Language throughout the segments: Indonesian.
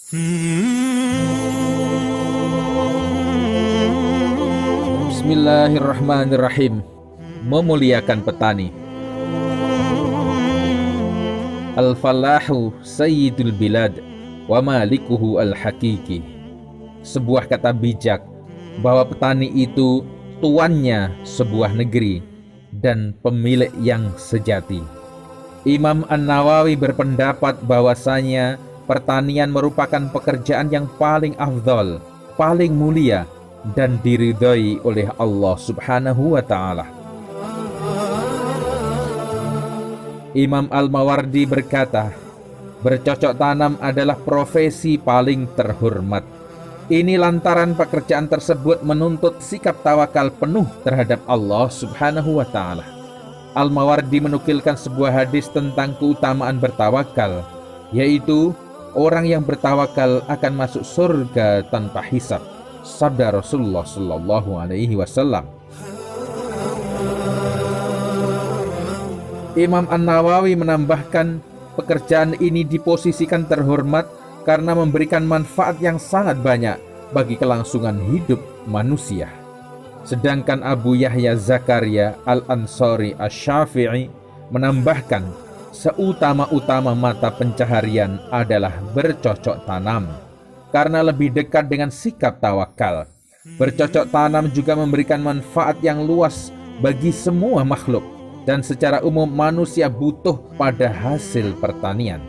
Bismillahirrahmanirrahim. Memuliakan petani. Al-falahu sayyidul bilad wa malikuhu al-hakiki. Sebuah kata bijak bahwa petani itu tuannya sebuah negeri dan pemilik yang sejati. Imam An-Nawawi berpendapat bahwasanya pertanian merupakan pekerjaan yang paling afdal, paling mulia dan diridhai oleh Allah Subhanahu wa ta'ala. Imam Al-Mawardi berkata, bercocok tanam adalah profesi paling terhormat. Ini lantaran pekerjaan tersebut menuntut sikap tawakal penuh terhadap Allah Subhanahu wa ta'ala. Al-Mawardi menukilkan sebuah hadis tentang keutamaan bertawakal, yaitu orang yang bertawakal akan masuk surga tanpa hisab. Sabda Rasulullah sallallahu alaihi wasallam. Imam An-Nawawi menambahkan, pekerjaan ini diposisikan terhormat karena memberikan manfaat yang sangat banyak bagi kelangsungan hidup manusia. Sedangkan Abu Yahya Zakaria Al-Ansari Asy-Syafi'i menambahkan, seutama-utama mata pencaharian adalah bercocok tanam, karena lebih dekat dengan sikap tawakal. Bercocok tanam juga memberikan manfaat yang luas bagi semua makhluk, dan secara umum manusia butuh pada hasil pertanian.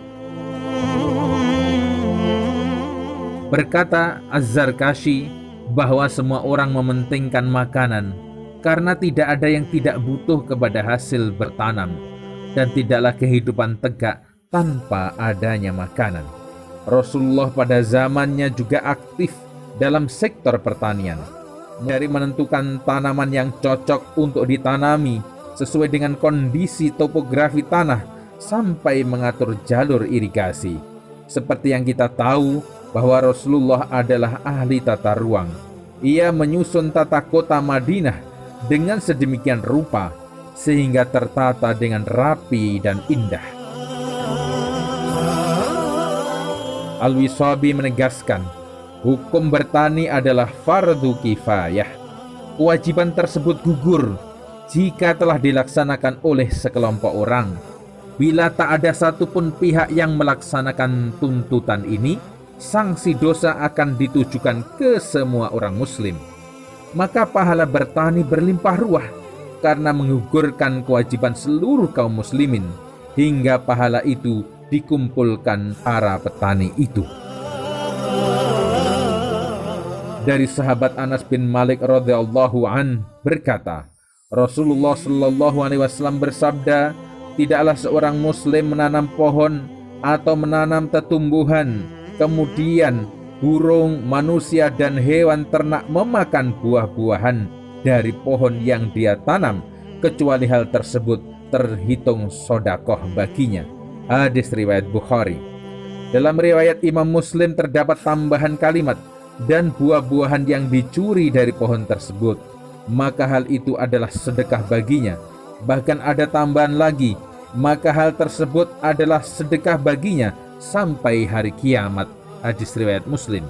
Berkata Az-Zarkashi bahwa semua orang mementingkan makanan karena tidak ada yang tidak butuh kepada hasil bertanam, dan tidaklah kehidupan tegak tanpa adanya makanan. Rasulullah pada zamannya juga aktif dalam sektor pertanian, dari menentukan tanaman yang cocok untuk ditanami sesuai dengan kondisi topografi tanah sampai mengatur jalur irigasi. Seperti yang kita tahu bahwa Rasulullah adalah ahli tata ruang. Ia menyusun tata kota Madinah dengan sedemikian rupa sehingga tertata dengan rapi dan indah. Al-Wishabi menegaskan, hukum bertani adalah fardu kifayah. Kewajiban tersebut gugur jika telah dilaksanakan oleh sekelompok orang. Bila tak ada satupun pihak yang melaksanakan tuntutan ini, sanksi dosa akan ditujukan ke semua orang muslim. Maka pahala bertani berlimpah ruah karena menggugurkan kewajiban seluruh kaum muslimin, hingga pahala itu dikumpulkan para petani itu. Dari sahabat Anas bin Malik radhiyallahu an berkata, Rasulullah sallallahu alaihi wasallam bersabda, tidaklah seorang muslim menanam pohon atau menanam tetumbuhan, kemudian burung, manusia dan hewan ternak memakan buah-buahan dari pohon yang dia tanam, kecuali hal tersebut terhitung sedekah baginya. Hadis riwayat Bukhari. Dalam riwayat Imam Muslim terdapat tambahan kalimat, dan buah-buahan yang dicuri dari pohon tersebut, maka hal itu adalah sedekah baginya. Bahkan ada tambahan lagi, maka hal tersebut adalah sedekah baginya sampai hari kiamat. Hadis riwayat Muslim.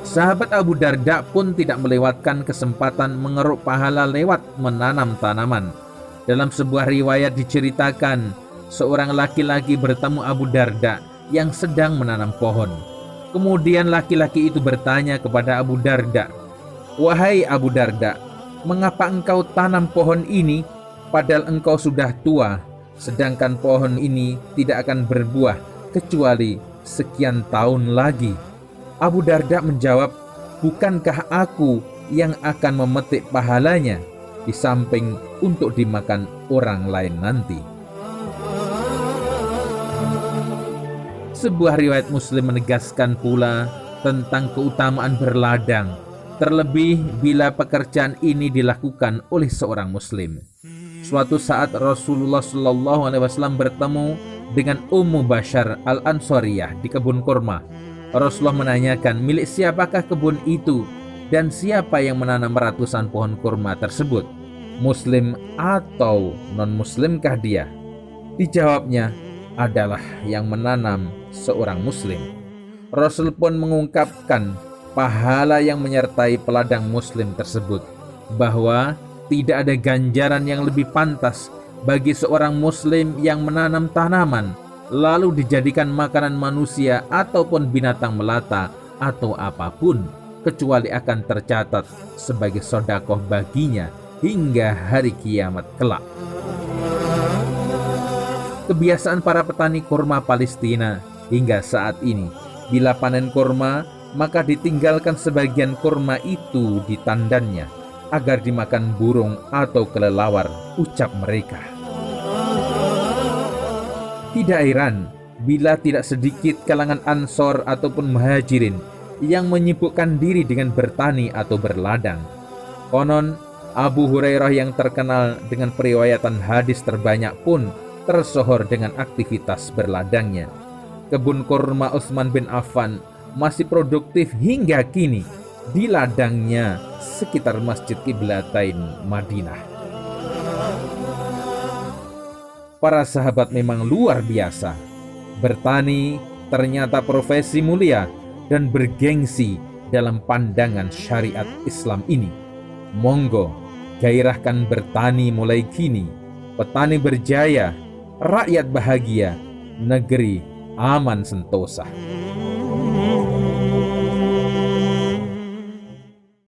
Sahabat Abu Darda pun tidak melewatkan kesempatan mengeruk pahala lewat menanam tanaman. Dalam sebuah riwayat diceritakan, seorang laki-laki bertemu Abu Darda yang sedang menanam pohon. Kemudian laki-laki itu bertanya kepada Abu Darda, "Wahai Abu Darda, mengapa engkau tanam pohon ini padahal engkau sudah tua, sedangkan pohon ini tidak akan berbuah kecuali sekian tahun lagi?" Abu Darda menjawab, "Bukankah aku yang akan memetik pahalanya, di samping untuk dimakan orang lain nanti?" Sebuah riwayat Muslim menegaskan pula tentang keutamaan berladang, terlebih bila pekerjaan ini dilakukan oleh seorang Muslim. Suatu saat Rasulullah SAW bertemu dengan Ummu Bashar Al-Ansariyah di kebun kurma. Rasulullah menanyakan, milik siapakah kebun itu dan siapa yang menanam ratusan pohon kurma tersebut? Muslim atau non-muslimkah dia? Dijawabnya, adalah yang menanam seorang muslim. Rasul pun mengungkapkan pahala yang menyertai peladang muslim tersebut, bahwa tidak ada ganjaran yang lebih pantas bagi seorang muslim yang menanam tanaman lalu dijadikan makanan manusia ataupun binatang melata atau apapun, kecuali akan tercatat sebagai sedekah baginya hingga hari kiamat kelak. Kebiasaan para petani kurma Palestina hingga saat ini, bila panen kurma, maka ditinggalkan sebagian kurma itu di tandannya agar dimakan burung atau kelelawar, ucap mereka. Tidak heran bila tidak sedikit kalangan Ansor ataupun Muhajirin yang menyibukkan diri dengan bertani atau berladang. Konon Abu Hurairah yang terkenal dengan periwayatan hadis terbanyak pun tersohor dengan aktivitas berladangnya. Kebun kurma Utsman bin Affan masih produktif hingga kini di ladangnya sekitar Masjid Qiblatain Madinah. Para sahabat memang luar biasa. Bertani ternyata profesi mulia dan bergengsi dalam pandangan syariat Islam ini. Monggo, gairahkan bertani mulai kini. Petani berjaya, rakyat bahagia, negeri aman sentosa.